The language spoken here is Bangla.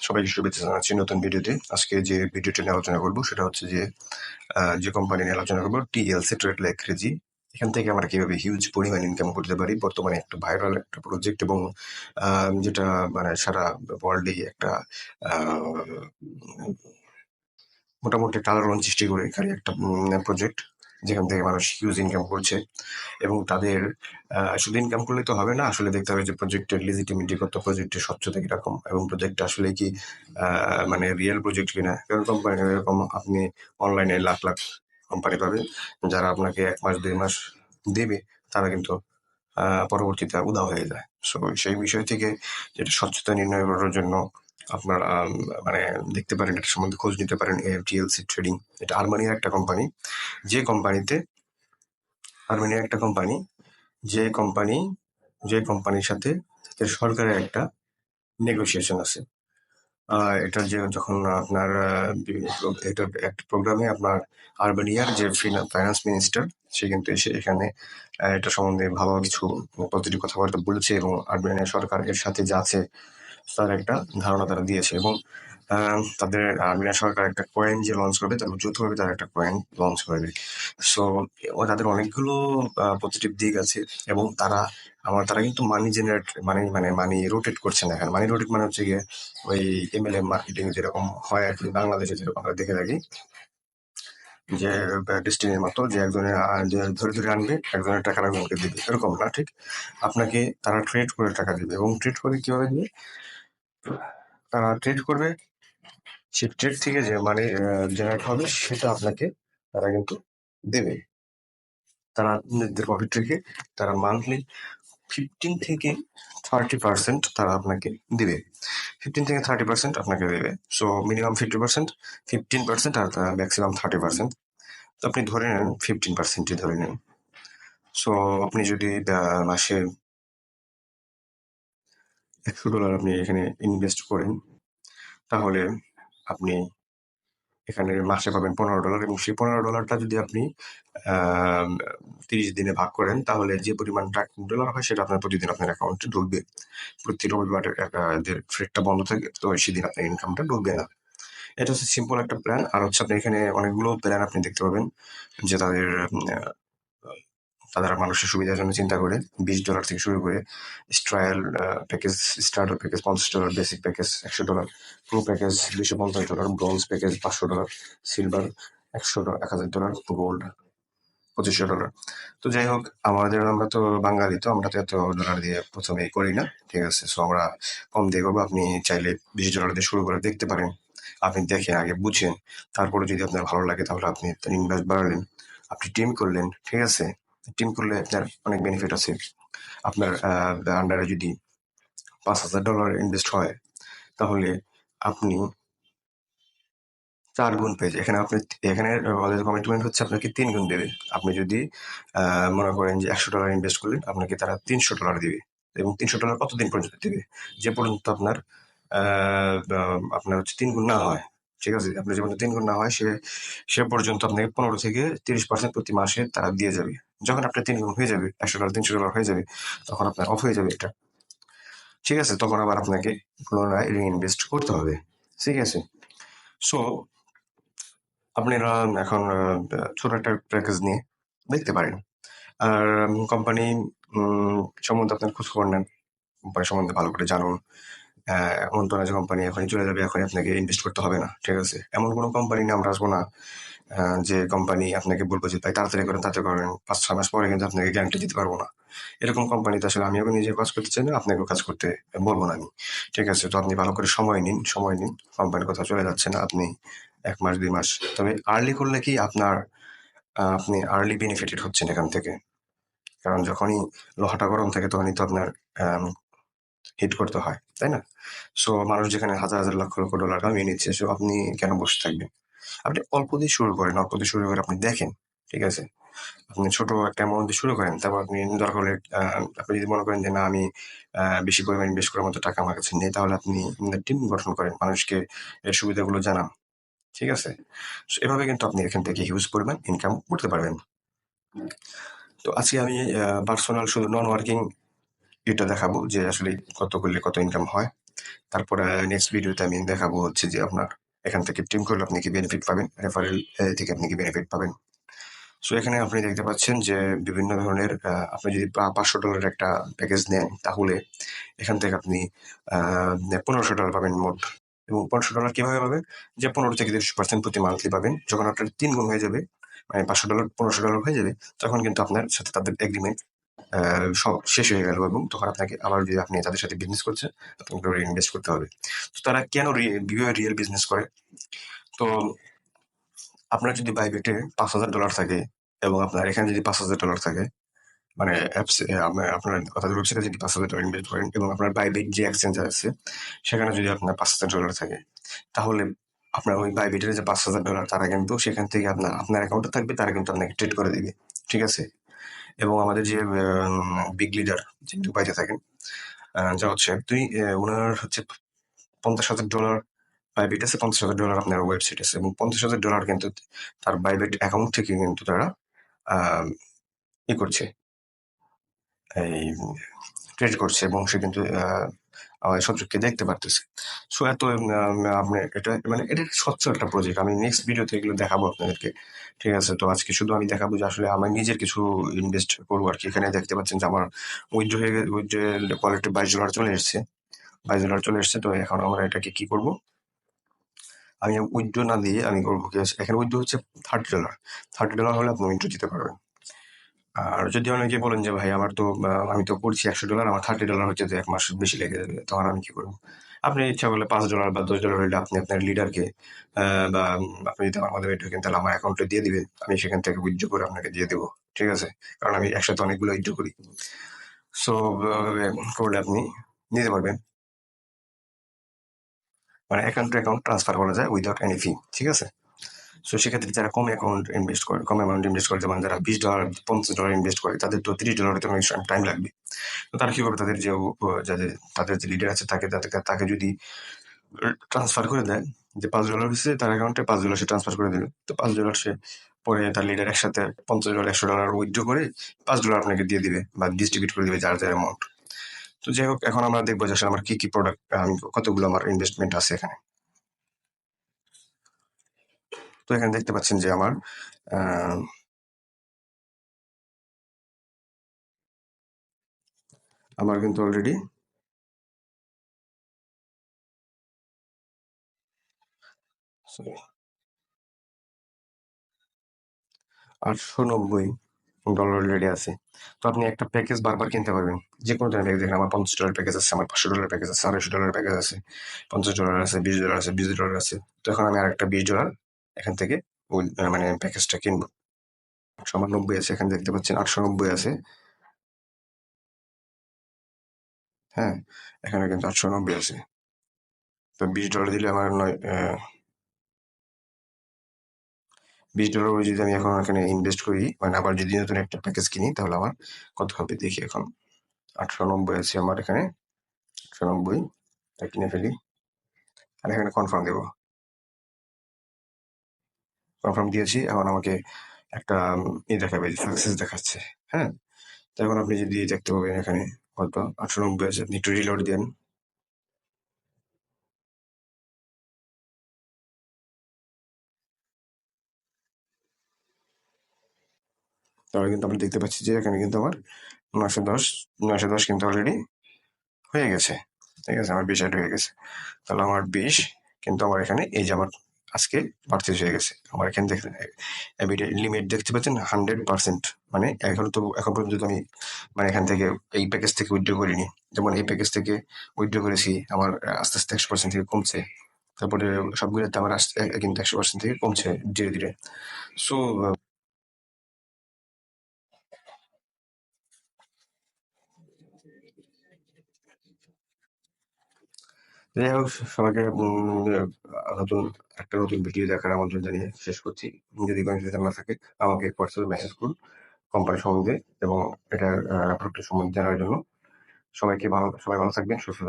সবাইকে শুভেচ্ছা জানাচ্ছি নতুন ভিডিওতে। আজকে যে ভিডিওটি নিয়ে আলোচনা করবো সেটা হচ্ছে যে কোম্পানি নিয়ে আলোচনা করবো, টিএলসি, ট্রেড লেক্রেজি। এখান থেকে আমরা কিভাবে হিউজ পরিমাণ ইনকাম করতে পারি। বর্তমানে একটা ভাইরাল একটা প্রজেক্ট এবং যেটা মানে সারা ওয়ার্ল্ডে একটা আহ, মোটামুটি একটা আলোড়ন সৃষ্টি করে এখানে একটা প্রজেক্ট, যেখান থেকে মানুষ হিউজ ইনকাম করছে। এবং তাদের শুধু ইনকাম করলে তো হবে না, আসলে দেখতে হবে যে প্রজেক্টের লিজিটিমিটি কত, প্রজেক্টের স্বচ্ছতা কিরকম, এবং প্রজেক্টটা আসলে কি মানে রিয়েল প্রজেক্ট কিনা। কারণ কোম্পানি এরকম আপনি অনলাইনে লাখ লাখ কোম্পানি পাবেন, যারা আপনাকে 1 মাস 2 মাস দেবে, তারা কিন্তু পরবর্তীতে উধাও হয়ে যায়। সো সেই বিষয় থেকে যেটা স্বচ্ছতা নির্ণয় করার জন্য আপনার মানে দেখতে পারেন, এটা সম্বন্ধে খোঁজ নিতে পারেন। টিএলসি ট্রেডিং, এটা আর্মানিয়ার একটা কোম্পানি, যে কোম্পানিতে আর্মেনিয়ার একটা কোম্পানি যে কোম্পানি যে কোম্পানির সাথে তাদের সরকারের একটা নেগোসিয়েশন আছে। এটা যে যখন আপনার এটা একটা প্রোগ্রামে আপনার আর্মেনিয়ার যে ফাইন্যান্স মিনিস্টার, সে কিন্তু এসে এখানে এটা সম্বন্ধে ভালো কিছু পজিটিভ কথাবার্তা বলেছে, এবং আর্মেনিয়া সরকার এর সাথে যা আছে তার একটা ধারণা তারা দিয়েছে। এবং তাদের আর্মেনিয়া সরকার একটা কয়েন যে লঞ্চ করবে, তার যৌথভাবে তারা একটা কয়েন লঞ্চ করবে। সো তাদের অনেকগুলো পজিটিভ দিক আছে। এবং তারা কিন্তু মানি জেনারেট, মানি রোটেট করছে না। এখানে মানি রোটেট মানে হচ্ছে গিয়ে ওই এমএলএম মার্কেটিং যেরকম হয় আর কি, বাংলাদেশে যেরকম আমরা দেখে থাকি, যে ডেস্টিনির মতো, যে একজনের যে ধরে ধরে আনবে, একজনের টাকা একজনকে দিবে, এরকম না। ঠিক আপনাকে তারা ট্রেড করে টাকা দিবে। এবং ট্রেড করে কিভাবে দিবে? তারা ট্রেড করবে, সে ট্রেড থেকে যে মানি জেনারেট হবে সেটা আপনাকে তারা কিন্তু দেবে। তারা নিজেদের প্রফিট রেখে তারা মান্থলি 15 থেকে 30% তারা আপনাকে দিবে। 15 থেকে 30% আপনাকে দেবে। সো মিনিমাম 50%, 15%, আর ম্যাক্সিমাম 30%। তো আপনি ধরে নেন 15%ই ধরে নেন। সো আপনি যদি মাসে $100 আপনি এখানে ইনভেস্ট করেন, তাহলে আপনি এখানে মাসে পাবেন $15, এবং সেই $15টা যদি আপনি 30 দিনে ভাগ করেন, তাহলে যে পরিমাণ ডলার হয় সেটা আপনার প্রতিদিন আপনার অ্যাকাউন্টে ঢুকবে। প্রতি রবিবার এদের ফ্রেটটা বন্ধ থাকে, তো সেদিন আপনার ইনকামটা ঢুকবে না। এটা হচ্ছে সিম্পল একটা প্ল্যান। আর হচ্ছে আপনি এখানে অনেকগুলো প্ল্যান আপনি দেখতে পাবেন, যে তারা মানুষের সুবিধার জন্য চিন্তা করে। $20 থেকে শুরু করে trial package, starter package $50, basic package $100, pro package $250, bronze package $500, silver $1,000, gold $2,500। তো যাই হোক, আমরা তো বাঙালি, তো আমরা তো এত ডলার দিয়ে প্রথমে করি না, ঠিক আছে। সো আমরা কম দিয়ে করবো। আপনি চাইলে $20 দিয়ে শুরু করে দেখতে পারেন। আপনি দেখেন, আগে বুঝেন, তারপরে যদি আপনার ভালো লাগে তাহলে আপনি ইনভেস্ট বাড়ালেন, আপনি টিম করলেন, ঠিক আছে। টিম করলে আপনার অনেক বেনিফিট আছে। আপনার আন্ডারে যদি $5,000 ইনভেস্ট হয়, তাহলে আপনি 4 গুণ পেয়ে যায়। এখানে ওদের কমিটমেন্ট হচ্ছে আপনাকে 3 গুণ দেবে। আপনি যদি মনে করেন যে $100 ইনভেস্ট করলেন, আপনাকে তারা $300 দিবে। এবং $300 কতদিন পর্যন্ত দিবে? যে পর্যন্ত আপনার হচ্ছে 3 গুণ না হয়। ঠিক আছে? আপনার যে পর্যন্ত 3 গুণ না হয়, সে পর্যন্ত আপনাকে 15 থেকে 30% প্রতি মাসে তারা দিয়ে যাবে। যখন আপনার 3 গুণ হয়ে যাবে, $100 $300 হয়ে যাবে, তখন আপনার অফ হয়ে যাবে এটা। ঠিক আছে? তখন আবার আপনাকে পুনরায় রিইনভেস্ট করতে হবে। ঠিক আছে? সো আপনারা এখন ছোট একটা প্যাকেজ নিয়ে দেখতে পারেন। আর কোম্পানি সম্বন্ধে আপনার খোঁজখবর নেন। কোম্পানি সম্বন্ধে ভালো করে জানুন। এমন তো না যে কোম্পানি এখনই চলে যাবে, এখনই আপনাকে ইনভেস্ট করতে হবে না। ঠিক আছে? এমন কোনো কোম্পানি নিয়ে আমরা আসবো না, যে কোম্পানি আপনাকে বলবো যে ভাই তাড়াতাড়ি করেন, তাড়াতাড়ি করেন। 5-6 মাস পরে কিন্তু আপনাকে গ্যারান্টি দিতে পারবো না। এরকম কোম্পানিতে আসলে আমিও নিজে কাজ করতে চাই না, আপনাকেও কাজ করতে বলবো না আমি। ঠিক আছে? তো আপনি ভালো করে সময় নিন, সময় নিন। কোম্পানির কোথাও চলে যাচ্ছে না। আপনি 1 মাস 2 মাস। তবে আর্লি করলে কি আপনি আর্লি বেনিফিটেড হচ্ছেন এখান থেকে। কারণ যখনই লোহাটা গরম থাকে তখনই তো আপনার আম হিট করতে হয়, তাই না? সো মানুষ যেখানে হাজার, হাজার লক্ষ, লক্ষ ডলার কামিয়ে নিচ্ছে, সো আপনি কেন বসে থাকবেন? আপনি অল্প দিয়ে শুরু করেন, অল্প দিয়ে শুরু করে আপনি দেখেন, ঠিক আছে? আপনি ছোট একটা অ্যামাউন্ট দিয়ে শুরু করেন। তারপর আপনি দরকার হলে আপনি যদি মনে করেন যে না, আমি বেশি পরিমাণ ইনভেস্ট করার মতো টাকা আমার কাছে নেই, তাহলে আপনি টিম গঠন করেন, মানুষকে এর সুবিধাগুলো জানান। ঠিক আছে? সো এভাবে কিন্তু আপনি এখান থেকে হিউজ পরিমাণ ইনকাম করতে পারবেন। তো আজকে আমি পার্সোনাল শুধু নন ওয়ার্কিং এটা দেখাবো, যে আসলে কত করলে কত ইনকাম হয়। তারপরে নেক্সট ভিডিওতে আমি দেখাবো হচ্ছে যে আপনার এখান থেকে টিম করলে আপনি কি বেনিফিট পাবেন, রেফারেল থেকে আপনি কি বেনিফিট পাবেন। সো এখানে আপনি দেখতে পাচ্ছেন যে বিভিন্ন ধরনের আপনি যদি $500 একটা প্যাকেজ নেন তাহলে এখান থেকে আপনি $1500 পাবেন মোট। এবং $1500 কিভাবে পাবেন, যে 15 থেকে 30% প্রতি মান্থলি পাবেন। যখন আপনার 3 গুণ হয়ে যাবে, মানে $500 $1500 হয়ে যাবে, তখন কিন্তু আপনার সাথে তাদের এগ্রিমেন্ট সব শেষ হয়ে গেল এবং তখন আপনাকে আবার যদি আপনি তাদের সাথে বিজনেস করছেন আপনাকে রিইনভেস্ট করতে হবে। তো তারা কেন রিয়েল বিজনেস করে? তো আপনার যদি বাইবেটে $5000 থাকে এবং আপনার এখানে যদি $5000 থাকে, মানে অ্যাপস আপনার কথাদের ওয়েবসাইটে যদি $5000 ইনভেস্ট করেন এবং আপনার বাইবেট যে এক্সচেঞ্জার আছে সেখানে যদি আপনার $5000 থাকে, তাহলে আপনার ওই বাইবেটের যে $5000 তারা কিন্তু সেখান থেকে আপনার অ্যাকাউন্টে থাকবে, তারা কিন্তু আপনাকে ট্রেড করে দিবে। ঠিক আছে? এবং আমাদের যে বিগ লিডার যে দুবাইতে থাকেন, যা হচ্ছে ওনার হচ্ছে $50,000 বাইবেট আছে, $50,000 আপনার ওয়েবসাইট আছে এবং $50,000 কিন্তু তার বাইবেট অ্যাকাউন্ট থেকে কিন্তু তারা আহ, ই করছে, এই ট্রেড করছে এবং সে কিন্তু আমাদের সবচক্ষে দেখতে পারতেছে। সো এত আপনি এটা মানে এটা স্বচ্ছ একটা প্রজেক্ট। আমি নেক্সট ভিডিওতে এগুলো দেখাবো আপনাদেরকে। ঠিক আছে? তো আজকে শুধু আমি দেখাবো যে আসলে আমার নিজের কিছু ইনভেস্ট করবো আর কি। এখানে দেখতে পাচ্ছেন যে আমার উইথড্র হয়ে উইথড্রয়ের কোয়ালিটি $22 চলে এসছে। $22 চলে এসছে। তো এখন আমরা এটাকে কি করবো? আমি উইথড্র না দিয়ে আমি করবো কি, এখানে উইথড্র হচ্ছে $30। $30 হলে আপনি উইথড্র দিতে পারবেন। আর যদি অনেকে বলেন যে ভাই আমার তো আমি তো করছি $100, আমার $30 হচ্ছে, তো 1 মাস বেশি লেগে যাবে, তখন আমি কি করবো? আপনি ইচ্ছা করলে $5 বা $10 হলে আপনি আপনার লিডারকে বা আপনি যদি আমার মাধ্যমে ঢোকেন তাহলে আমার অ্যাকাউন্টে দিয়ে দিবেন, আমি সেখান থেকে উইথড্র করে আপনাকে দিয়ে দেবো। ঠিক আছে? কারণ আমি একসাথে অনেকগুলো উইথড্র করি। সো করলে আপনি নিতে পারবেন, মানে অ্যাকাউন্ট টু অ্যাকাউন্ট ট্রান্সফার করা যায় উইদাউট এনি ফি। ঠিক আছে? সো সেক্ষেত্রে যারা কম অ্যামাউন্ট ইনভেস্ট করে, যেমন যারা $20 $50 ইনভেস্ট করে, তাদের তো $30 তো অনেক টাইম লাগবে। তো তারা কি করবে, তাদের যে যাদের তাদের যে লিডার আছে তাকে যদি ট্রান্সফার করে দেয়, যে $5 হচ্ছে তার অ্যাকাউন্টে, $5 সে ট্রান্সফার করে দিল, তো $5 সে পরে তার লিডার একসাথে $50 $100 উইথড্র করে $5 আপনাকে দিয়ে দিবে বা ডিস্ট্রিবিউট করে দিবে যার যার অ্যামাউন্ট। তো যাই হোক, এখন আমরা দেখবো যে আসলে আমার কি কি প্রোডাক্ট, আমি কতগুলো আমার ইনভেস্টমেন্ট আছে এখানে। তো এখানে দেখতে পাচ্ছেন যে আহ, আমার কিন্তু অলরেডি 890 ডলার অলরেডি আছে। তো আপনি একটা প্যাকেজ বারবার কিনতে পারবেন, যে কোনো ধরনের প্যাকেজ। দেখেন আমার $50 প্যাকেজ আছে, আমার $500 প্যাকেজ আছে, $250 প্যাকেজ আছে, $50 আছে, $20 আছে, $20 আছে। তো এখন আমি আরেকটা $20 এখান থেকে মানে প্যাকেজটা কিনবো। 890 আছে, এখানে দেখতে পাচ্ছেন 890 আছে। হ্যাঁ, এখানে কিন্তু 890 আছে। তো $20 দিলে আমার নয় $20 করে যদি আমি এখন এখানে ইনভেস্ট করি, মানে আবার যদি নতুন একটা প্যাকেজ কিনি, তাহলে আমার কত হবে দেখি এখন। 890 আছে আমার এখানে, 890 কিনে ফেলি। আর এখানে কনফার্ম দেবো, কনফার্ম দিয়েছি। এখন আমাকে একটা দেখাবে, সাকসেস দেখাচ্ছে। হ্যাঁ, তো এখন আপনি যদি দেখতে পাবেন এখানে কত, 890 আছে। আপনি একটু রিলোড দেন, তাহলে কিন্তু আমরা দেখতে পাচ্ছি যে এখানে কিন্তু আমার 910 910 কিন্তু অলরেডি হয়ে গেছে। ঠিক আছে? আমার 20 অ্যাড হয়ে গেছে। তাহলে আমার 20 কিন্তু আমার এখানে এই যে আমার আজকে পারচেজ হয়ে গেছে। আমার এখানে দেখেন লিমিট দেখতে পাচ্ছেন 100%। মানে এখন পর্যন্ত তো আমি মানে এখান থেকে এই প্যাকেজ থেকে উইথড্র করিনি। যেমন এই প্যাকেজ থেকে উইথড্র করেছি, আমার আস্তে আস্তে 100% থেকে কমছে। তারপরে সবগুলোতে আমার আসতে কিন্তু 100% থেকে কমছে ধীরে ধীরে। সো যাই হোক, সবাইকে নতুন নতুন ভিডিও দেখার আমন্ত্রণ জানিয়ে শেষ করছি। যদি কোনো কিছু জানা থাকে আমাকে হোয়াটসঅ্যাপে মেসেজ করুন কোম্পানি সম্বন্ধে এবং এটার প্রোডাক্টের সম্বন্ধে জানার জন্য। সবাই ভালো থাকবেন, সুস্থ থাকবেন।